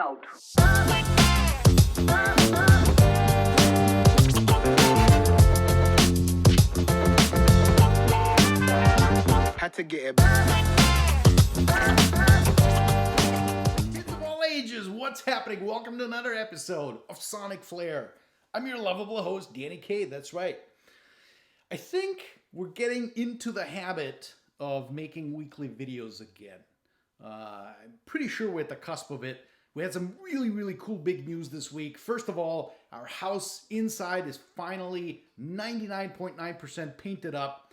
out. Had to get it. Kids of all ages, what's happening? Welcome to another episode of SonicFlare. I'm your lovable host, Danny K. That's right. I think we're getting into the habit of making weekly videos again. I'm pretty sure we're at the cusp of it. We had some really cool big news this week. First of all, our house inside is finally 99.9% painted up.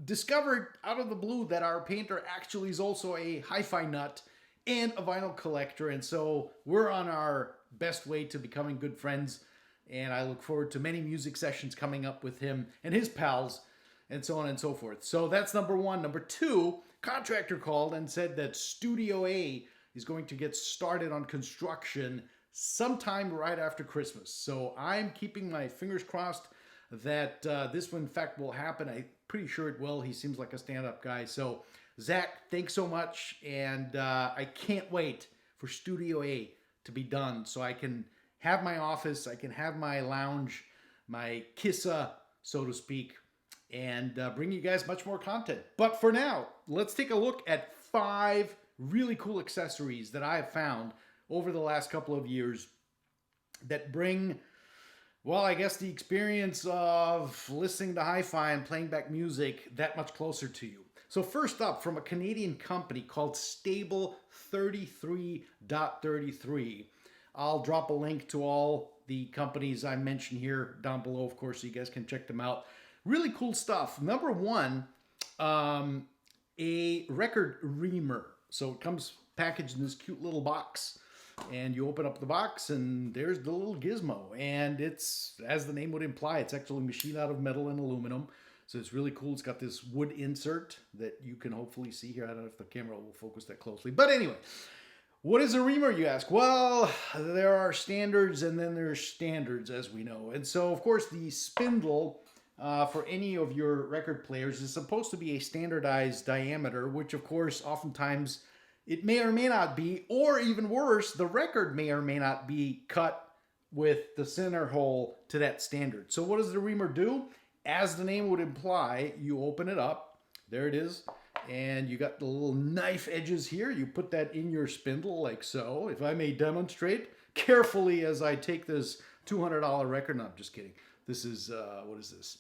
Discovered out of the blue that our painter actually is also a HiFi nut and a vinyl collector, and so we're on our best way to becoming good friends, and I look forward to many music sessions coming up with him and his pals and so on and so forth. So that's number one. Number two, contractor called and said that Studio A is going to get started on construction sometime right after Christmas. So I'm keeping my fingers crossed that this one in fact will happen. I'm pretty sure it will. He seems like a stand-up guy. So Zach, thanks so much, and I can't wait for Studio A to be done so I can have my office, I can have my lounge, my kissa, so to speak, and bring you guys much more content. But for now, let's take a look at 5 really cool accessories that I have found over the last couple of years that bring, well, I guess the experience of listening to hi-fi and playing back music that much closer to you. So first up, from a Canadian company called Stable 33.33. I'll drop a link to all the companies I mentioned here down below, of course, so you guys can check them out. Really cool stuff. Number one, a record reamer. So it comes packaged in this cute little box, and you open up the box and there's the little gizmo, and it's, as the name would imply, it's actually machined out of metal and aluminum. So it's really cool. It's got this wood insert that you can hopefully see here. I don't know if the camera will focus that closely, but anyway, what is a reamer, you ask? Well, there are standards and then there's standards, as we know. And so, of course, the spindle for any of your record players is supposed to be a standardized diameter, which, of course, oftentimes it may or may not be, or even worse, the record may or may not be cut with the center hole to that standard. So what does the reamer do? As the name would imply, you open it up. There it is. And you got the little knife edges here. You put that in your spindle like so. If I may demonstrate carefully as I take this $200 record. No, I'm just kidding. This is, what is this?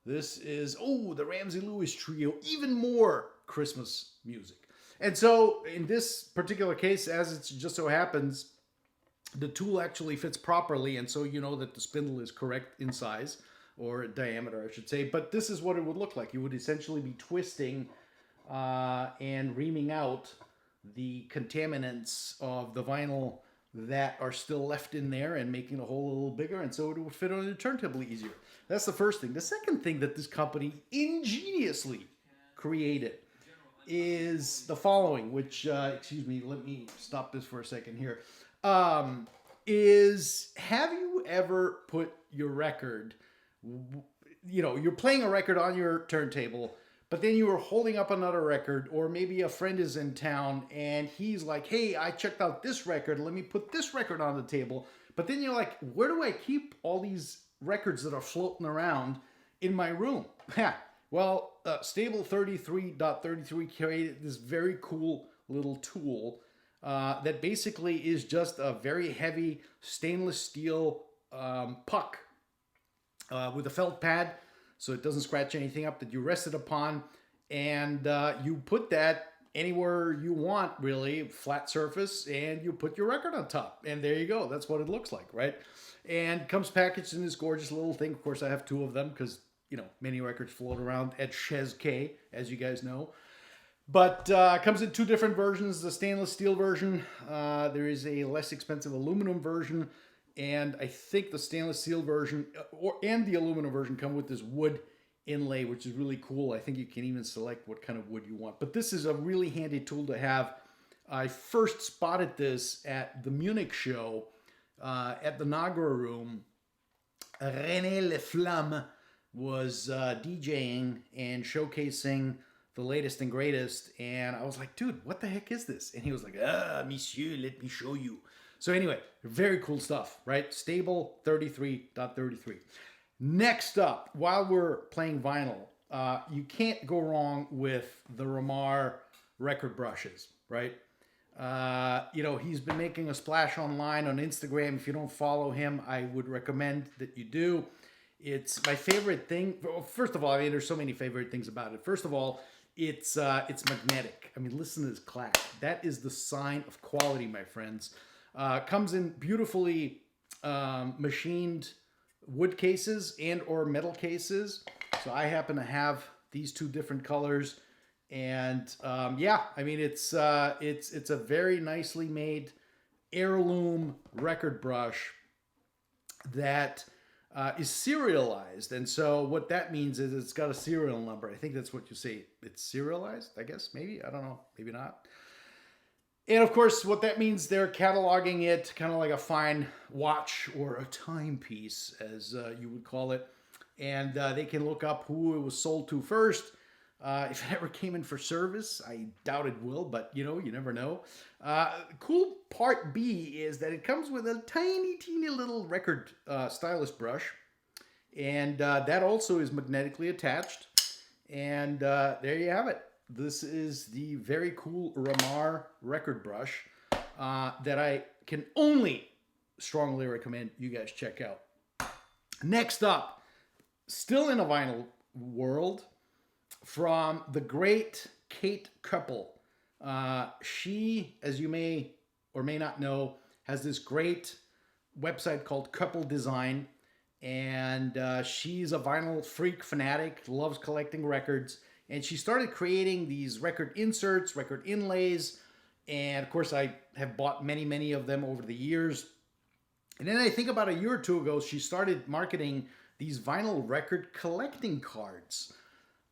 This is, oh, the Ramsey Lewis Trio. Even more Christmas music. And so in this particular case, as it just so happens, the tool actually fits properly. And so you know that the spindle is correct in size, or diameter, I should say. But this is what it would look like. You would essentially be twisting and reaming out the contaminants of the vinyl that are still left in there and making the hole a little bigger, and so it would fit on your turntable easier. That's the first thing. The second thing that this company ingeniously created is the following, which, excuse me, let me stop this for a second here. Is, have you ever put your record, you know, you're playing a record on your turntable, but then you were holding up another record, or maybe a friend is in town and he's like, hey, I checked out this record, let me put this record on the table. But then you're like, where do I keep all these records that are floating around in my room? Well, Stable 33.33 created this very cool little tool that basically is just a very heavy stainless steel puck with a felt pad, so it doesn't scratch anything up, that you rest it upon, and you put that anywhere you want, really, flat surface, and you put your record on top, and there you go. That's what it looks like, right? And comes packaged in this gorgeous little thing. Of course, I have 2 of them because, you know, many records float around at Chez K, as you guys know. But comes in 2 different versions. The stainless steel version, there is a less expensive aluminum version, and I think the stainless steel version and the aluminum version come with this wood inlay, which is really cool. I think you can even select what kind of wood you want. But this is a really handy tool to have. I first spotted this at the Munich show at the Nagra Room. René Leflamme was DJing and showcasing the latest and greatest. And I was like, dude, what the heck is this? And he was like, monsieur, let me show you. So anyway, very cool stuff, right? Stable 33.33. Next up, while we're playing vinyl, you can't go wrong with the Ramar record brushes, right? He's been making a splash online on Instagram. If you don't follow him, I would recommend that you do. It's my favorite thing. First of all, I mean, there's so many favorite things about it. First of all, it's magnetic. I mean, listen to this clack. That is the sign of quality, my friends. Comes in beautifully machined wood cases and or metal cases. So I happen to have these two different colors. And I mean, it's a very nicely made heirloom record brush that is serialized. And so what that means is it's got a serial number. I think that's what you say. It's serialized, I guess, maybe. I don't know. Maybe not. And of course, what that means, they're cataloging it kind of like a fine watch or a timepiece, as you would call it. And they can look up who it was sold to first. If it ever came in for service, I doubt it will, but you never know. Cool part B is that it comes with a tiny, teeny little record stylus brush. And that also is magnetically attached. And there you have it. This is the very cool Ramar record brush that I can only strongly recommend you guys check out. Next up, still in a vinyl world, from the great Kate Koeppel. She, as you may or may not know, has this great website called Koeppel Design. And she's a vinyl freak fanatic, loves collecting records. And she started creating these record inserts, record inlays. And of course, I have bought many, many of them over the years. And then I think about a year or two ago, she started marketing these vinyl record collecting cards.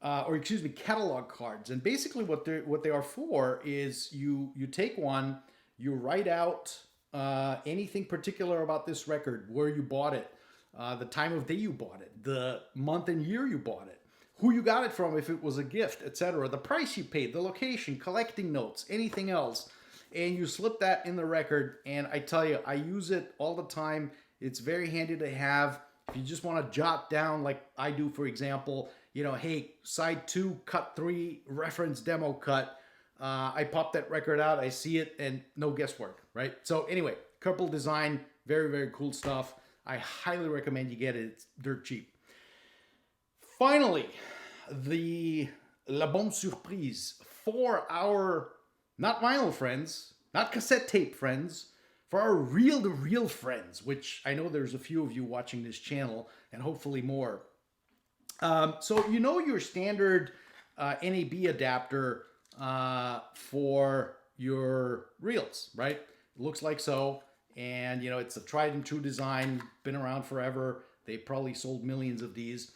Catalog cards. And basically what they are for is you take one, you write out anything particular about this record, where you bought it, the time of day you bought it, the month and year you bought it, who you got it from if it was a gift, etc., the price you paid, the location, collecting notes, anything else. And you slip that in the record, and I tell you, I use it all the time. It's very handy to have. If you just want to jot down, like I do, for example, hey, side 2, cut 3, reference demo cut. I pop that record out, I see it, and no guesswork, right? So anyway, Koeppel Design, very, very cool stuff. I highly recommend you get it. It's dirt cheap. Finally, the La Bonne Surprise for our, not vinyl friends, not cassette tape friends, for our reel-to-reel friends, which I know there's a few of you watching this channel, and hopefully more. So your standard NAB adapter for your reels, right? It looks like so. And, it's a tried and true design, been around forever. They probably sold millions of these.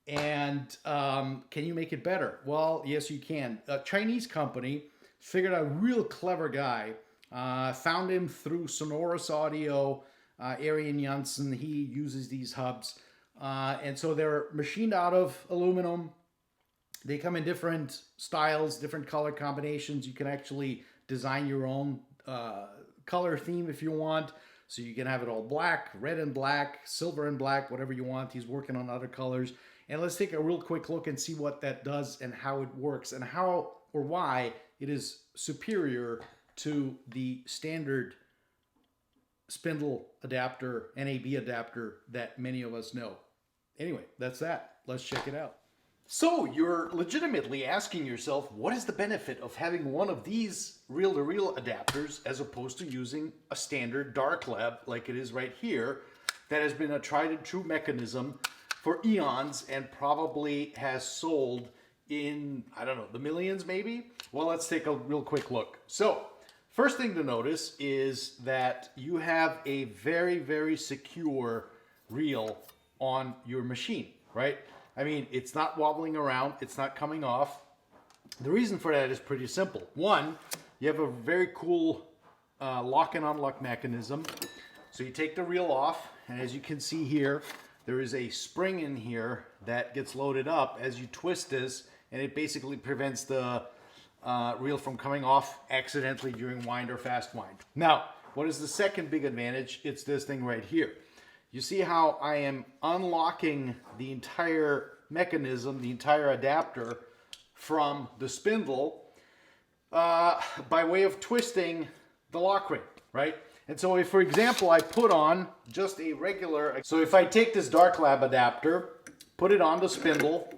And can you make it better? Well, yes, you can. A Chinese company figured out a real clever guy. Found him through Sonorous Audio, Arian Janssen. He uses these hubs. And so they're machined out of aluminum. They come in different styles, different color combinations. You can actually design your own color theme if you want. So you can have it all black, red and black, silver and black, whatever you want. He's working on other colors. And let's take a real quick look and see what that does and how it works and how or why it is superior to the standard spindle adapter, NAB adapter that many of us know. Anyway, that's that. Let's check it out. So you're legitimately asking yourself, what is the benefit of having one of these reel-to-reel adapters as opposed to using a standard dark lab like it is right here that has been a tried and true mechanism for eons and probably has sold in, I don't know, the millions maybe? Well, let's take a real quick look. So first thing to notice is that you have a very, very secure reel on your machine, right? I mean, it's not wobbling around, it's not coming off. The reason for that is pretty simple. One, you have a very cool lock and unlock mechanism. So you take the reel off, and as you can see here, there is a spring in here that gets loaded up. As you twist this, and it basically prevents the reel from coming off accidentally during wind or fast wind. Now, what is the second big advantage? It's this thing right here. You see how I am unlocking the entire mechanism, the entire adapter from the spindle by way of twisting the lock ring, right? And so if, for example, I put on just a regular, so if I take this Dark Lab adapter, put it on the spindle,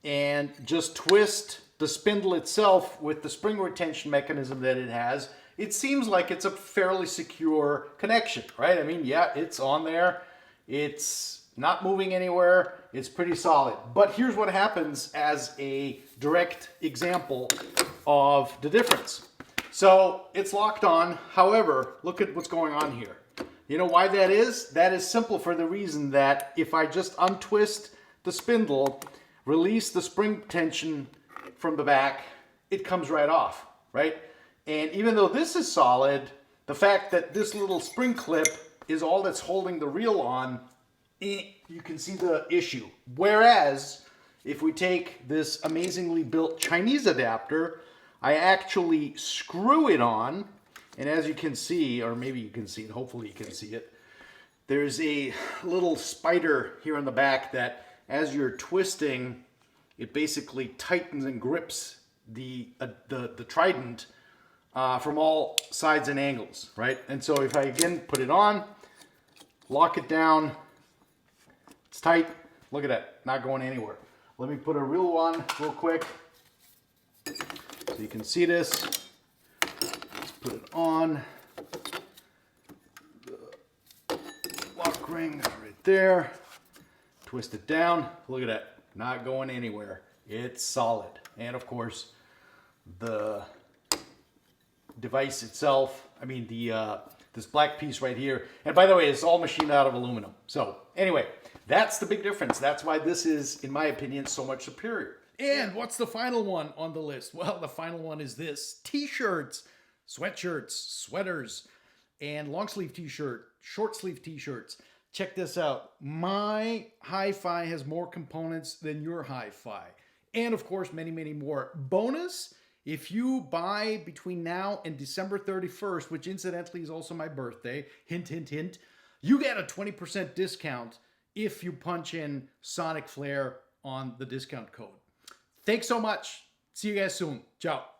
and just twist the spindle itself with the spring retention mechanism that it has, it seems like it's a fairly secure connection, right? I mean, yeah, it's on there. It's not moving anywhere. It's pretty solid. But here's what happens as a direct example of the difference. So it's locked on. However, look at what's going on here. You know why that is? That is simple for the reason that if I just untwist the spindle, release the spring tension from the back, it comes right off, right? And even though this is solid, the fact that this little spring clip is all that's holding the reel on, you can see the issue. Whereas, if we take this amazingly built Chinese adapter, I actually screw it on, and as you can see, or maybe you can see it, hopefully you can see it, there's a little spider here on the back that, as you're twisting, it basically tightens and grips the trident from all sides and angles, right? And so if I again put it on, lock it down, it's tight. Look at that, not going anywhere. Let me put a reel on real quick so you can see this. Let's put it on. The lock ring is right there. Twist it down. Look at that, not going anywhere. It's solid. And of course, the device itself, I mean this black piece right here, and by the way, it's all machined out of aluminum. So anyway, that's the big difference. That's why this is, in my opinion, so much superior. And what's the final one on the list? Well, the final one is this: t-shirts, sweatshirts, sweaters, and long sleeve t-shirt, short sleeve t-shirts. Check this out. My HiFi has more components than your HiFi. And of course, many, many more. Bonus, if you buy between now and December 31st, which incidentally is also my birthday, hint, hint, hint, you get a 20% discount if you punch in SonicFlare on the discount code. Thanks so much. See you guys soon. Ciao.